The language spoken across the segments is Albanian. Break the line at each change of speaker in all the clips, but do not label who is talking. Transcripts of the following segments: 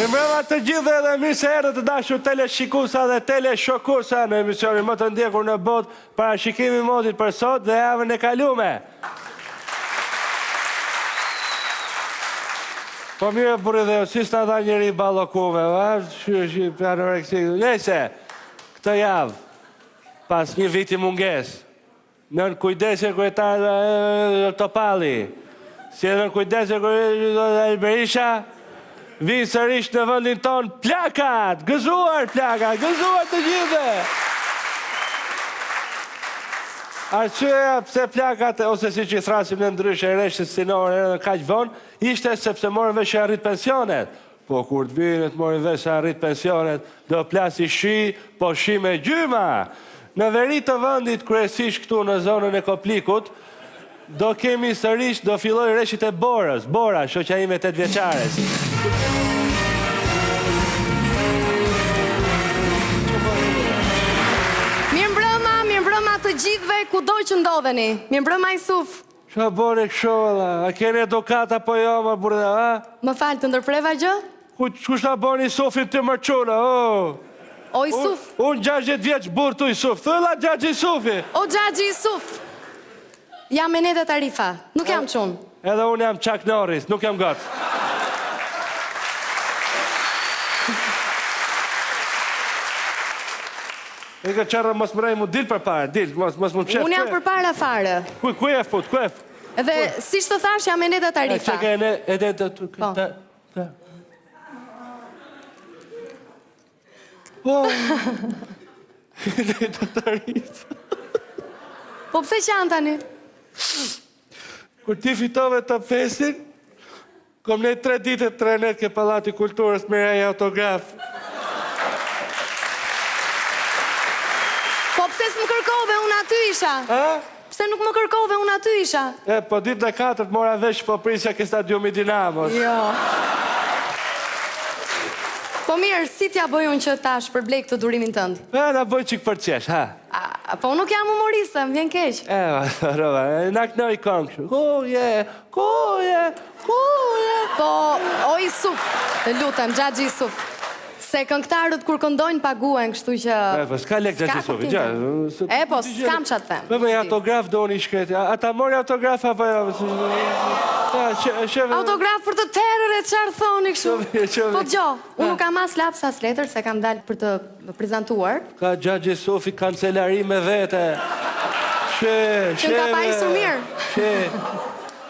Mirëmbrëma të gjithë edhe mirë se erdhët të dashur teleshikuesa dhe teleshokuesa në emisionin më të ndjekur në botë, parashikimi i modit për sot dhe javën e kaluar. Po mirë burrë dhe si s'na dha njëri ballokume, va? Nëse këtë javë pas një viti mungesë, nën kujdesje kryetare Topalli, si edhe nën kujdesje kryetare Berisha, vinë sërish në vendin ton plakat, gëzuar të gjithë. Arsyeja pse plakat, ose si që i thrasim në ndryshe reshtë sinore edhe kaq vonë, ishte sepse morën vesh që arrit pensionet. Po kur të vinë të morën vesh që arrit pensionet, do plasi shi, po shi me gjyma. Në veri të vendit, kryesisht këtu në zonën e Koplikut, do kemi sërish, do filloj reshit e Borës, Bora, shoqja ime 8 vjeçares.
Mirëmbrëma të gjithëve kudo që ndodheni. Mirëmbrëma Isuf.
Qa bore kësholla? A keni edukat apo jo, ma burda, a?
Më falë, të ndërpreva gjë?
Kush ta boni Isufin të mërquna, o?
O Isuf.
Unë 60 vjeç burë tu Isuf, thëlla Gjagji Isufi.
O Gjagji Isuf. Jam Eneda Tarifa, nuk jam qunë.
Edhe unë jam Chuck Norris, nuk jam gatë. E ka qërë mos më rej mu dil për pare, dil, mos më pshef.
Unë jam për para fare.
Ku e fut, ku e fut?
Edhe, si shtë thash, jam Eneda Tarifa.
E që ke Eneda Tarifa. Po, Eneda Tarifa.
Po pse që anë tani?
Kur ti fitove të festin, kom ne 3 dite 3 net ke Pallati Kulturës me rej autograf.
Po pse s'më kërkove, unë aty isha?
A?
Pse nuk më kërkove, unë aty isha?
E, po ditë në 4 mora vesh po prisja ke stadiumi Dinamos.
Jo. Po mirë, si t'ja bëj unë që tash për blej këtë durimin tëndë?
E, na bëj qik për qesh, ha?
Po nuk jam humoriste, më vjen keq.
E, roba, na kënoj këngë kështu. Kuje.
Po, o Isuf, të lutem, Gjagji Isuf. Se këngëtarët kur këndojnë paguen, kështu që...
E, po s'ka lek Gjagji Isufi, gja.
E, po, s'kam që atë them.
Po, me autograf do një shkreti. A ta mori autograf, apo...
Autograf për të terër e qarë thoni kështu. Po, gjo, unë nuk kam as lapsa as letër, se kam dalë për të prezentuar.
Ka Gjagji Isufi kancelari me vete.
Që nga pa isu mirë.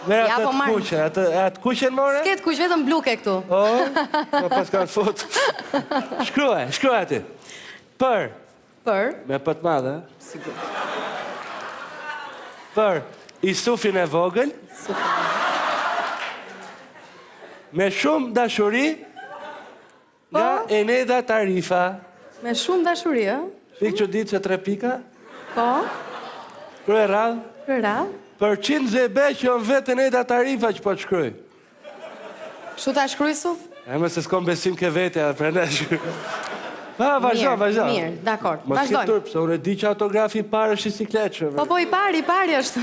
Mera atë kuqen, atë kuqen more?
S'ket kuq, vetëm bluke këtu.
O, pas kanë fut. Shkruaj ati. Për. Me pët madhe. Për Isufin e vogël. Me shumë dashuri nga Eneda Tarifa.
Me shumë dashuri, e?
Pikë që ditë që 3 pika.
Po.
Kërë radhë. Për 100 zebe që janë vetë Eneda Tarifa që po të shkryj.
Shu ta shkryj, Suf?
E me se s'kom besim ke vete, a prene shkryj. Vazhdo.
Mirë, dakor,
vazhdojmë. Mos ke turp, se unë e di që autografi i parë është i sikletë.
Po, i pari është.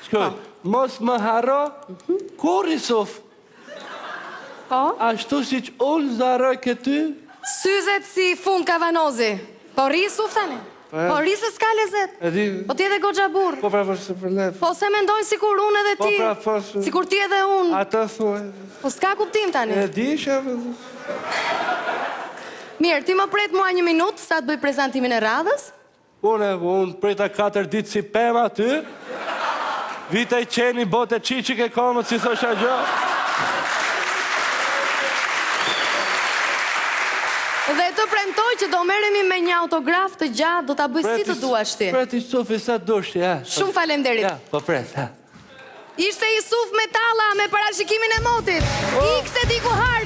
Shkryj, mos më harro, kur i Suf?
Po?
Ashtu si që unë zaroj këty?
Syzet si fund kavanozi. Po ri, Suf, tani? Po rrisë s'ka lezet. Po ti edhe goxha burë.
Po pra se për lefë.
Po se mendojnë si kur unë edhe ti. Si kur ti edhe unë.
Ata thuaj.
Po s'ka kuptim tani.
E di shë.
Mirë, ti më pret mua 1 minutë sa të bëj prezentimin e radhës.
Unë preta 4 ditë si pema ty. Vite i qeni bote qiqik e komët si thosha gjo.
Dhe të premtoj që do merremi me një autograf të gjatë, do t'a bëj si të duash ti.
Preti Isufi sa dush ti, ha.
Shumë faleminderit.
Ja, po pret, ha.
Ishte Isuf Metalla me parashikimin e motit. Ikse diku har